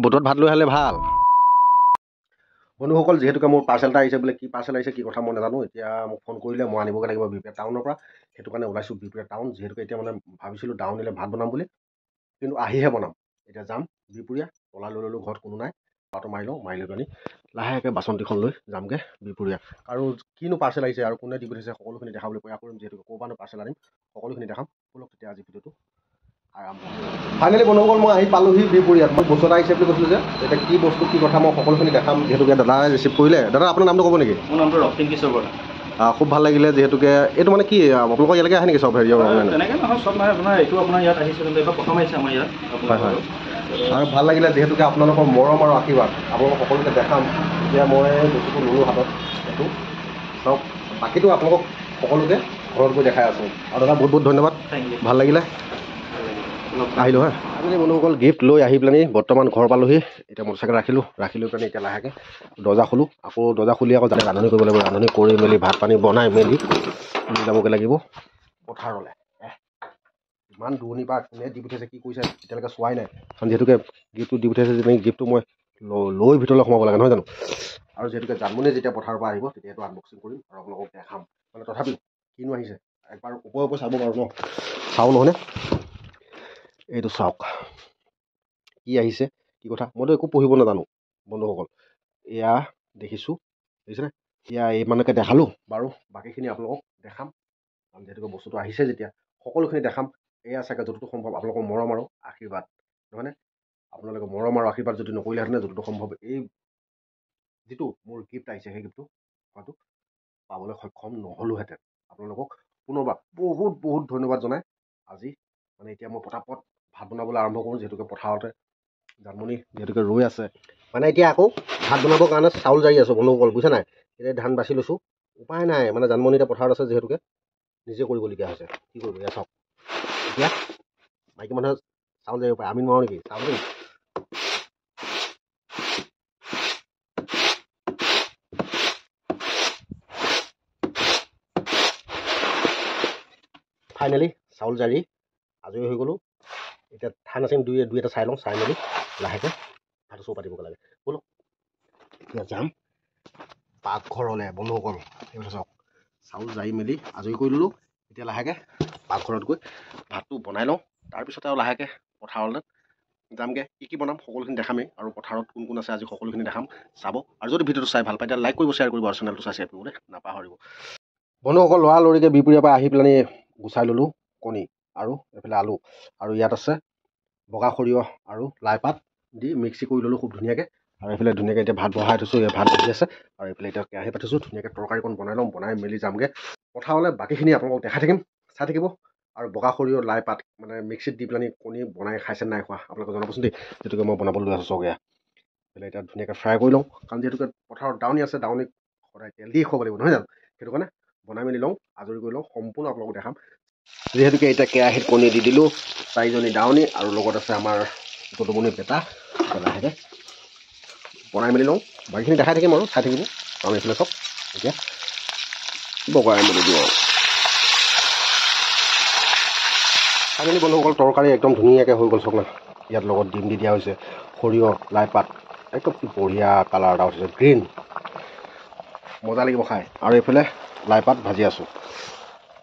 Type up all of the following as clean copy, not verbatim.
বটুৱাত ভাত লৈ আহিলে ভাল বন্ধুসকল যিহেতুকে মোৰ পাৰ্চেল এটা আহিছে বোলে কি পাৰ্চেল আহিছে কি কথা মই নাজানো এতিয়া মোক ফোন কৰিলে মই আনিবগৈ লাগিব বিহপুৰীয়া টাউনৰ পৰা সেইটো কাৰণে ওলাইছোঁ বিহপুৰীয়া টাউন যিহেতুকে এতিয়া মানে ভাবিছিলোঁ ডাউন নিলে ভাত বনাম বুলি কিন্তু আহিহে বনাম এতিয়া যাম বিহপুৰীয়া পলা লৈ ল'লোঁ ঘৰত কোনো নাই পাতো মাৰি লওঁ মাৰি লৈ পানি লাহেকৈ বাচন্তিখন লৈ যামগৈ বিহপুৰীয়া আৰু কিনো পাৰ্চেল আহিছে আৰু কোনে দি পঠিয়াইছে সকলোখিনি দেখাবলৈ প্ৰয়াস কৰিম যিহেতুকে ক'ৰ পৰা পাৰ্চেল আনিম সকলোখিনি দেখাম ব'লক তেতিয়া আজি ভিডিঅ'টো আৰম্ভ ফাইনেলি বন্ধুসকল মই আহি পালোহি বিহপুৰীয়াত মই বস্তু এটা আহিছে বুলি কৈছিলোঁ যে এতিয়া কি বস্তু কি কথা মই সকলোখিনি দেখাম যিহেতুকে দাদাই ৰিচিভ কৰিলে দাদা আপোনাৰ নামটো ক'ব নেকি মোৰ নামটো ৰক্তিম কিশোৰ বৰা খুব ভাল লাগিলে যিহেতুকে এইটো মানে কি আপোনালোকৰ ইয়ালৈকে আহে নেকি চব হেৰি তেনেকৈ নহয় চব নহয় আপোনাৰ এইটো আপোনাৰ ইয়াত আহিছে কিন্তু এইবাৰ প্ৰথম আহিছে আমাৰ ইয়াত হয় হয় আৰু ভাল লাগিলে যিহেতুকে আপোনালোকৰ মৰম আৰু আশীৰ্বাদ আপোনালোকক সকলোকে দেখাম এতিয়া মই বস্তুটো ল'লোঁ হাতত এইটো চাওক বাকীটো আপোনালোকক সকলোকে ঘৰত গৈ দেখাই আছোঁ আৰু দাদা বহুত বহুত ধন্যবাদ ভাল লাগিলে আহিলোঁ হা আপুনি বন্ধুসকল গিফ্ট লৈ আহি পেলানি বৰ্তমান ঘৰ পালোহি এতিয়া মটৰচাইকেল ৰাখি লৈ পেলাই এতিয়া লাহেকৈ দৰ্জা খোলোঁ আকৌ দৰ্জা খুলি আকৌ যাতে ৰান্ধনি কৰিব লাগিব ৰান্ধনি কৰি মেলি ভাত পানী বনাই মেলি লৈ যাবগৈ লাগিব পথাৰলৈ ইমান দূৰণিৰ পৰা কোনে দি পঠিয়াইছে কি কৰিছে এতিয়ালৈকে চোৱাই নাই কাৰণ যিহেতুকে গিফ্টটো দি পঠিয়াইছে যে গিফ্টটো মই লৈ ভিতৰলৈ সোমাব লাগে নহয় জানো আৰু যিহেতুকে জানমণি যেতিয়া পথাৰৰ পৰা আহিব তেতিয়া এইটো আনবক্সিং কৰিম আৰু আপোনালোকক দেখাম মানে তথাপিও কিনো আহিছে একবাৰ ওপৰে চাব পাৰোঁ ন চাওঁ নহয়নে এইটো চাওক কি আহিছে কি কথা মইতো একো পঢ়িব নাজানো বন্ধুসকল এয়া দেখিছোঁ দেখিছেনে এয়া এইমানকে দেখালোঁ বাৰু বাকীখিনি আপোনালোকক দেখাম কাৰণ যিহেতুকে বস্তুটো আহিছে যেতিয়া সকলোখিনি দেখাম এয়া চাগে যতটো সম্ভৱ আপোনালোকৰ মৰম আৰু আশীৰ্বাদ নহয়নে আপোনালোকে মৰম আৰু আশীৰ্বাদ যদি নকৰিলেহেঁতেনে যতটো সম্ভৱ এই যিটো মোৰ গিফ্ট আহিছে সেই গিফ্টটো হয়তো পাবলৈ সক্ষম নহ'লোহেঁতেন আপোনালোকক পুনৰবাৰ বহুত বহুত ধন্যবাদ জনাই আজি মানে এতিয়া মই পটাপট ভাত বনাবলৈ আৰম্ভ কৰোঁ যিহেতুকে পথাৰতে জানমণি যিহেতুকে ৰৈ আছে মানে এতিয়া আকৌ ভাত বনাবৰ কাৰণে চাউল জাৰি আছোঁ বন্ধুসকল বুজিছে নাই এতিয়া ধান বাচি লৈছোঁ উপায় নাই মানে জানমণি এতিয়া পথাৰত আছে যিহেতুকে নিজে কৰিবলগীয়া হৈছে কি কৰিব এয়া চাওক এতিয়া মাইকী মানুহে চাউল জাৰিব পাৰে আমি নোৱাৰোঁ নেকি চাউল দেই ফাইনেলি চাউল জাৰি আজৰি হৈ গ'লোঁ এতিয়া ধান আছে দুই এটা চাই লওঁ চাই মেলি লাহেকৈ ভাতটো চৌ পাতিবগৈ লাগে ব'লক এতিয়া যাম পাকঘৰলৈ বন্ধুসকল এইফালে চাওক চাউল জাৰি মেলি আজৰি কৰি ল'লোঁ এতিয়া লাহেকৈ পাকঘৰত গৈ ভাতটো বনাই লওঁ তাৰপিছতে আৰু লাহেকৈ পথাৰলৈ যামগৈ কি বনাম সকলোখিনি দেখামেই আৰু পথাৰত কোন কোন আছে আজি সকলোখিনি দেখাম চাব আৰু যদি ভিডিঅ'টো চাই ভাল পায় তেতিয়া লাইক কৰিব শ্বেয়াৰ কৰিব আৰু চেনেলটো চাই শ্বেয়াৰ কৰিবলৈ নাপাহৰিব বন্ধুসকল লৰালৰিকৈ বিহপুৰীয়াৰ পৰা আহি পেলানি গুচাই ল'লোঁ কণী আৰু এইফালে আলু আৰু ইয়াত আছে বগা সৰিয়হ আৰু লাই পাত দি মিক্সি কৰি ল'লোঁ খুব ধুনীয়াকৈ আৰু এইফালে ধুনীয়াকৈ এতিয়া ভাত বহাই থৈছোঁ এই ভাত ভাজি আছে আৰু এইফালে এতিয়া কেৰাহী পাতিছোঁ ধুনীয়াকৈ তৰকাৰীকণ বনাই ল'ম বনাই মেলি যামগৈ পথাৰলৈ বাকীখিনি আপোনালোকক দেখাই থাকিম চাই থাকিব আৰু বগা সৰিয়হ লাই পাত মানে মিক্সিত দি পেলানি কণী বনাই খাইছে নাই খোৱা আপোনালোকে জনাবচোন দেই যিহেতুকে মই বনাবলৈ লৈ আছোঁ চক এয়া এইফালে এতিয়া ধুনীয়াকৈ ফ্ৰাই কৰি লওঁ কাৰণ যিহেতুকে পথাৰত দাউনি আছে দাউনিক সদায় তেল দি খুৱাব লাগিব নহয় জানো সেইটো কাৰণে বনাই মেলি লওঁ আজৰি কৰি লওঁ সম্পূৰ্ণ আপোনালোকক দেখাম যিহেতুকে এতিয়া কেৰাহীত কণী দি দিলোঁ 4জনী দাউনি আৰু লগত আছে আমাৰ দুটুমনি বেটা লাহেকৈ বনাই মেলি লওঁ বাকীখিনি দেখাই থাকিম আৰু চাই থাকিব কাৰণ এইফালে চব এতিয়া বগাই মেলি দিওঁ আৰু ফাইনেলি বন্ধুসকল তৰকাৰী একদম ধুনীয়াকৈ হৈ গ'ল চক না ইয়াত লগত ডিম দি দিয়া হৈছে সৰিয়হ লাই পাত একদম বঢ়িয়া কালাৰ এটা উঠিছে গ্ৰীণ মজা লাগিব খাই আৰু এইফালে লাই পাত ভাজি আছোঁ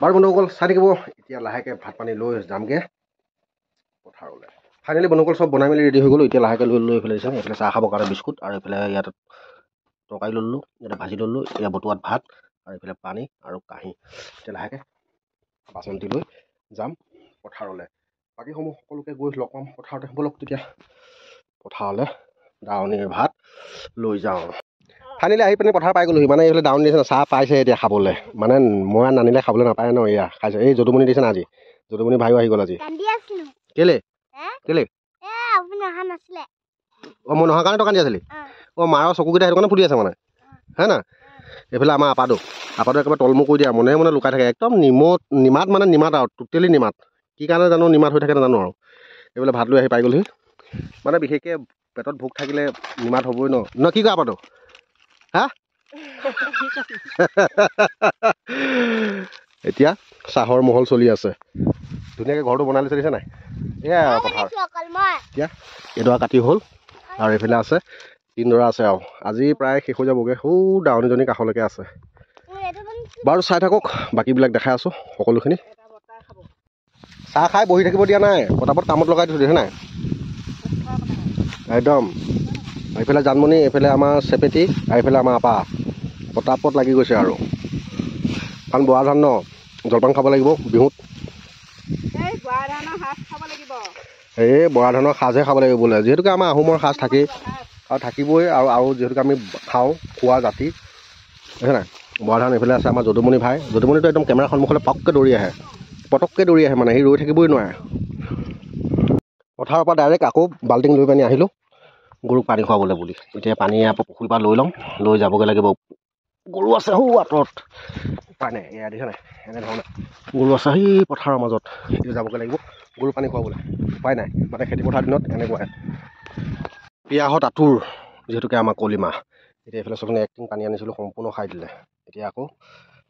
বাৰু বন্ধুসকল চাই থাকিব এতিয়া লাহেকৈ ভাত পানী লৈ যামগৈ পথাৰলৈ ফাইনেলি বন্ধুসকল চব বনাই মেলি ৰেডি হৈ গ'লোঁ এতিয়া লাহেকৈ লৈ এইফালে দিছে এইফালে চাহ খাবৰ কাৰণে বিস্কুট আৰু এইফালে ইয়াত তৰকাৰী ল'লোঁ ইয়াতে ভাজি ল'লোঁ এতিয়া বটুৱাত ভাত আৰু এইফালে পানী আৰু কাঁহী এতিয়া লাহেকৈ বাচন্তি লৈ যাম পথাৰলৈ বাকীসমূহ সকলোকে গৈ লগ পাম পথাৰতে ব'লক তেতিয়া পথাৰলৈ দাৱনীৰ ভাত লৈ যাওঁ ফাইনেলি আহি পিনে পথাৰ পাই গ'লোহি মানে এইফালে দাউনি দিছে চাহ পাইছে এতিয়া খাবলৈ মানে মই নানিলে খাবলৈ নাপায় ন এয়া খাইছে এই যদুমণি দিছে না আজি যদুমণি ভাইও আহি গ'ল আজি কেলে কেলে অঁ মই নহাৰ কাৰণে তই কান্দি আছিলি অঁ মাৰৰ চকুকেইটা সেইটো কাৰণে ফুলি আছে মানে হয় না এইফালে আমাৰ আপাটো একেবাৰে তলমু কৰি দিয়া মনে মনে লুকাই থাকে একদম নিমাত মানে নিমাত আৰু টোটেলি নিমাত কি কাৰণে জানো নিমাত হৈ থাকে নাজানো আৰু এইফালে ভাত লৈ আহি পাই গ'লহি মানে বিশেষকৈ পেটত ভোক থাকিলে নিমাত হ'বই ন কি কয় আপাটো হা এতিয়া চাহৰ মহল চলি আছে ধুনীয়াকৈ ঘৰটো বনাই লৈছে দিছে নাই এয়া পথাৰ এতিয়া এডৰা কাটি হ'ল আৰু এইফালে আছে 3 ডৰা আছে আৰু আজি প্ৰায় শেষ হৈ যাবগৈ সৌ ডাউনীজনী কাষলৈকে আছে বাৰু চাই থাকক বাকীবিলাক দেখাই আছোঁ সকলোখিনি চাহ খাই বহি থাকিব দিয়া নাই পটাপট কামত লগাই থৈ দিছে নাই একদম এইফালে জানমণি এইফালে আমাৰ চেপেটি আৰু এইফালে আমাৰ আপা পটাপট লাগি গৈছে আৰু কাৰণ বৰা ধান ন জলপান খাব লাগিব বিহুত এই বৰা ধানৰ সাজহে খাব লাগিব বোলে যিহেতুকে আমাৰ আহোমৰ সাজ থাকেই আৰু থাকিবই আৰু যিহেতুকে আমি খাওঁ খোৱা জাতি বুজিছে নাই বৰা ধান এইফালে আছে আমাৰ যদুমণি ভাই যদুমণিটো একদম কেমেৰা সন্মুখলৈ পটককৈ দৌৰি আহে মানে সি ৰৈ থাকিবই নোৱাৰে পথাৰৰ পৰা ডাইৰেক্ট আকৌ বাল্টিং লৈ পানি আহিলোঁ গৰুক পানী খুৱাবলৈ বুলি এতিয়া পানী ইয়াৰ পৰা পুখুৰীৰ পৰা লৈ ল'ম লৈ যাবগৈ লাগিব গৰু আছে সৌ আঁতৰত উপায় নাই এয়া দেখিছে নাই এনেধৰণে গৰু আছে সেই পথাৰৰ মাজত এতিয়া যাবগৈ লাগিব গৰু পানী খুৱাবলৈ উপায় নাই মানে খেতি পথাৰ দিনত এনেকুৱাই পিয়াহত আঁতোৰ যিহেতুকে আমাৰ কলিমাহ এতিয়া এইফালে চবনে একটিং পানী আনিছিলোঁ সম্পূৰ্ণ খাই দিলে এতিয়া আকৌ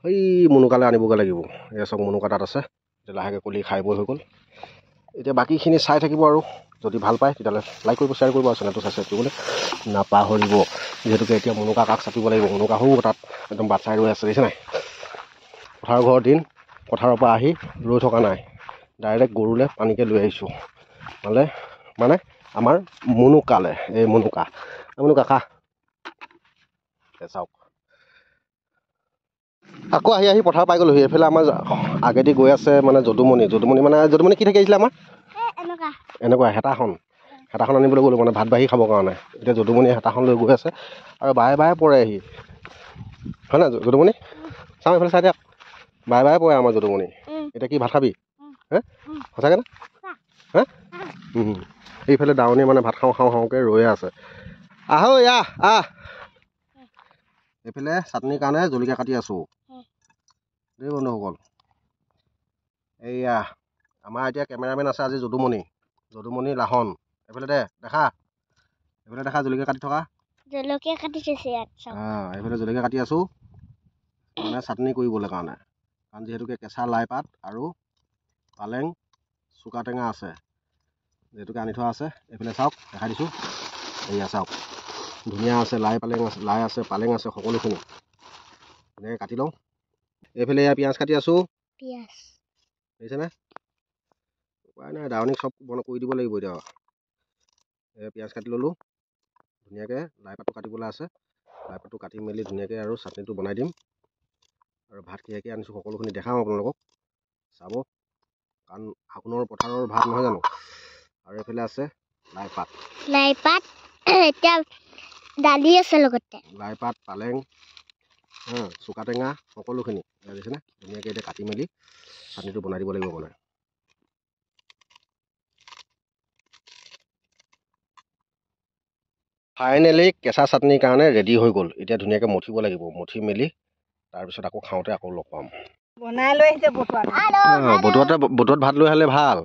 সেই মুনুকালৈ আনিবগৈ লাগিব এয়া চব মুনুকা তাত আছে এতিয়া লাহেকৈ কলি খাই বৈ হৈ গ'ল এতিয়া বাকীখিনি চাই থাকিব আৰু যদি ভাল পায় তেতিয়াহ'লে লাইক কৰিব শ্বেয়াৰ কৰিব আৰু চেনেলটো ছাবস্ক্ৰাইব কৰিবলৈ নাপাহৰিব যিহেতুকে এতিয়া মুনুকা কাষ চাপিব লাগিব মুনুকা সৌ তাত একদম বাট চাই ৰৈ আছে দেখিছে নাই পথাৰৰ ঘৰৰ দিন পথাৰৰ পৰা আহি ৰৈ থকা নাই ডাইৰেক্ট গৰুলৈ পানীকৈ লৈ আহিছোঁ মানে আমাৰ মুনুকালৈ এই মুনুকা খা চাওক আকৌ আহি পথাৰ পাই গ'লোহি এইফালে আমাৰ আগেদি গৈ আছে মানে যদুমণি কি থাকি আহিছিলে আমাৰ এনেকুৱা হেতাখন আনিবলৈ গ'লোঁ মানে ভাত বাঢ়ি খাবৰ কাৰণে এতিয়া যদুমণি হেতাখন লৈ গৈ আছে আৰু বায়ে পৰে আহি হয় নাই যদুমণি চাওঁ এইফালে চাই দিয়ক বায়ে পৰে আমাৰ যদুমণি এতিয়া কি ভাত খাবি হে সঁচাকৈ না হে এইফালে দাৱনী মানে ভাত খাওঁকৈ ৰৈয়ে আছে আহ এইফালে চাটনিৰ কাৰণে জলকীয়া কাটি আছোঁ দেই বন্ধুসকল এইয়া আমাৰ এতিয়া কেমেৰামেন আছে আজি যদুমণি লাহন এইফালে দেখা জলকীয়া কাটি থকা এইফালে জলকীয়া কাটি আছোঁ মানে চাটনি কৰিবলৈ কাৰণে কাৰণ যিহেতুকে কেঁচা লাই পাত আৰু পালেং চুকা টেঙা আছে যিহেতুকে আনি থোৱা আছে এইফালে চাওক দেখাই দিছোঁ এয়া চাওক ধুনীয়া আছে লাই আছে পালেং আছে সকলোখিনি এনেকৈ কাটি লওঁ এইফালে এয়া পিঁয়াজ কাটি আছোঁ দেখিছেনে উপায় নাই দাৱনীক চব কৰি দিব লাগিব এতিয়া এয়া পিঁয়াজ কাটি ল'লোঁ ধুনীয়াকৈ লাই পাতটো কাটিবলৈ আছে লাই পাতটো কাটি মেলি ধুনীয়াকৈ আৰু চাটনিটো বনাই দিম আৰু ভাত কিহেকৈ আনিছোঁ সকলোখিনি দেখাম আপোনালোকক চাব কাৰণ আঘোণৰ পথাৰৰ ভাত নহয় জানো আৰু এইফালে আছে লাই পাত এতিয়া দালি আছে লগতে লাই পাত পালেং চুকা টেঙা সকলোখিনি দেখিছেনে ধুনীয়াকৈ এতিয়া কাটি মেলি চাটনিটো বনাই দিব লাগিব মানে ফাইনেলি কেঁচা চাটনিৰ কাৰণে ৰেডি হৈ গ'ল এতিয়া ধুনীয়াকৈ মঠিব লাগিব মঠি মেলি তাৰপিছত আকৌ খাওঁতে আকৌ লগ পাম বনাই লৈ আহিছে বতুৱাত ভাত লৈ আহিলে ভাল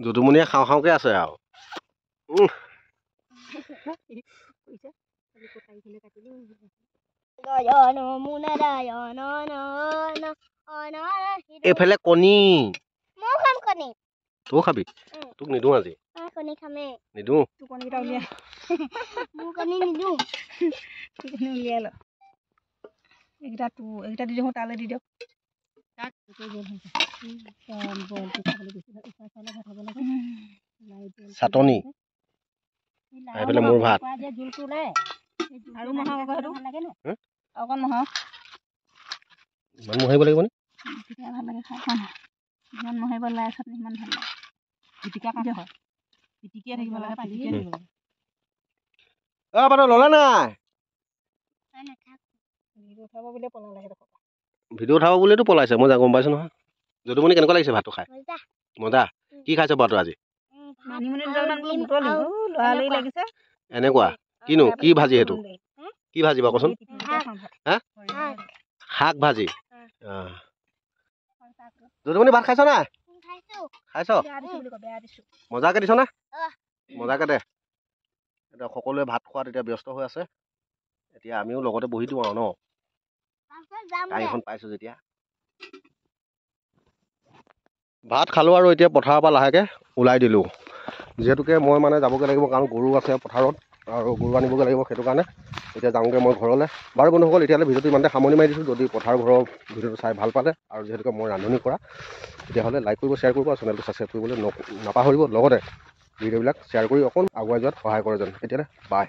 যদুমণিয়ে খাওঁকৈ আছে আৰু এইফালে কণী তইও খাবি তোক নিদিওঁ আজি নিদিওঁ এইকেইটা দি দিওঁ তালৈ দি দিয়ক চাটনি এইফালে মোৰ ভাত আৰু অকণ মহক ইমান মোহাৰিব লাগিব নে ভাল লাগে খাই ইমান মোহাৰিব লাই চাটনি ইমান ভাল লাগে পিটিকা কাঠ হয় পিটিকিয়ে থাকিব লাগে পিটিকিয়ে থাকিব লাগে বাৰু ল'লা নাই ভিডিঅ' উঠাব বুলিতো পলাইছে মই গম পাইছোঁ নহয় যদুমণি কেনেকুৱা লাগিছে ভাতটো খাই মজা কি খাইছ বাৰু আজি এনেকুৱা কিনো কি ভাজি সেইটো কি ভাজি বাৰু কচোন শাক ভাজি যদুমণি ভাত খাইছ নাই খাইছ মজাকৈ দিছ নে মজাকৈ দে এতিয়া সকলোৱে ভাত খোৱাত এতিয়া ব্যস্ত হৈ আছে এতিয়া আমিও লগতে বহি দিওঁ আৰু ন গাড়ীখন পাইছোঁ যেতিয়া ভাত খালোঁ আৰু এতিয়া পথাৰৰ পৰা লাহেকৈ ওলাই দিলোঁ যিহেতুকে মই মানে যাবগৈ লাগিব কাৰণ গৰু আছে পথাৰত আৰু গৰু আনিবগৈ লাগিব সেইটো কাৰণে এতিয়া যাওঁগৈ মই ঘৰলৈ বাৰু বন্ধুসকল এতিয়ালৈ ভিডিঅ'টো ইমানতে সামৰণি মাৰি দিছোঁ যদি পথাৰ ঘৰৰ ভিডিঅ'টো চাই ভাল পালে আৰু যিহেতুকে মই ৰান্ধনি কৰা তেতিয়াহ'লে লাইক কৰিব শ্বেয়াৰ কৰিব আৰু চেনেলটো ছাবস্ক্ৰাইব কৰিবলৈ নাপাহৰিব লগতে ভিডিঅ'বিলাক শ্বেয়াৰ কৰি অকণ আগুৱাই যোৱাত সহায় কৰে যেন এতিয়ালৈ বাই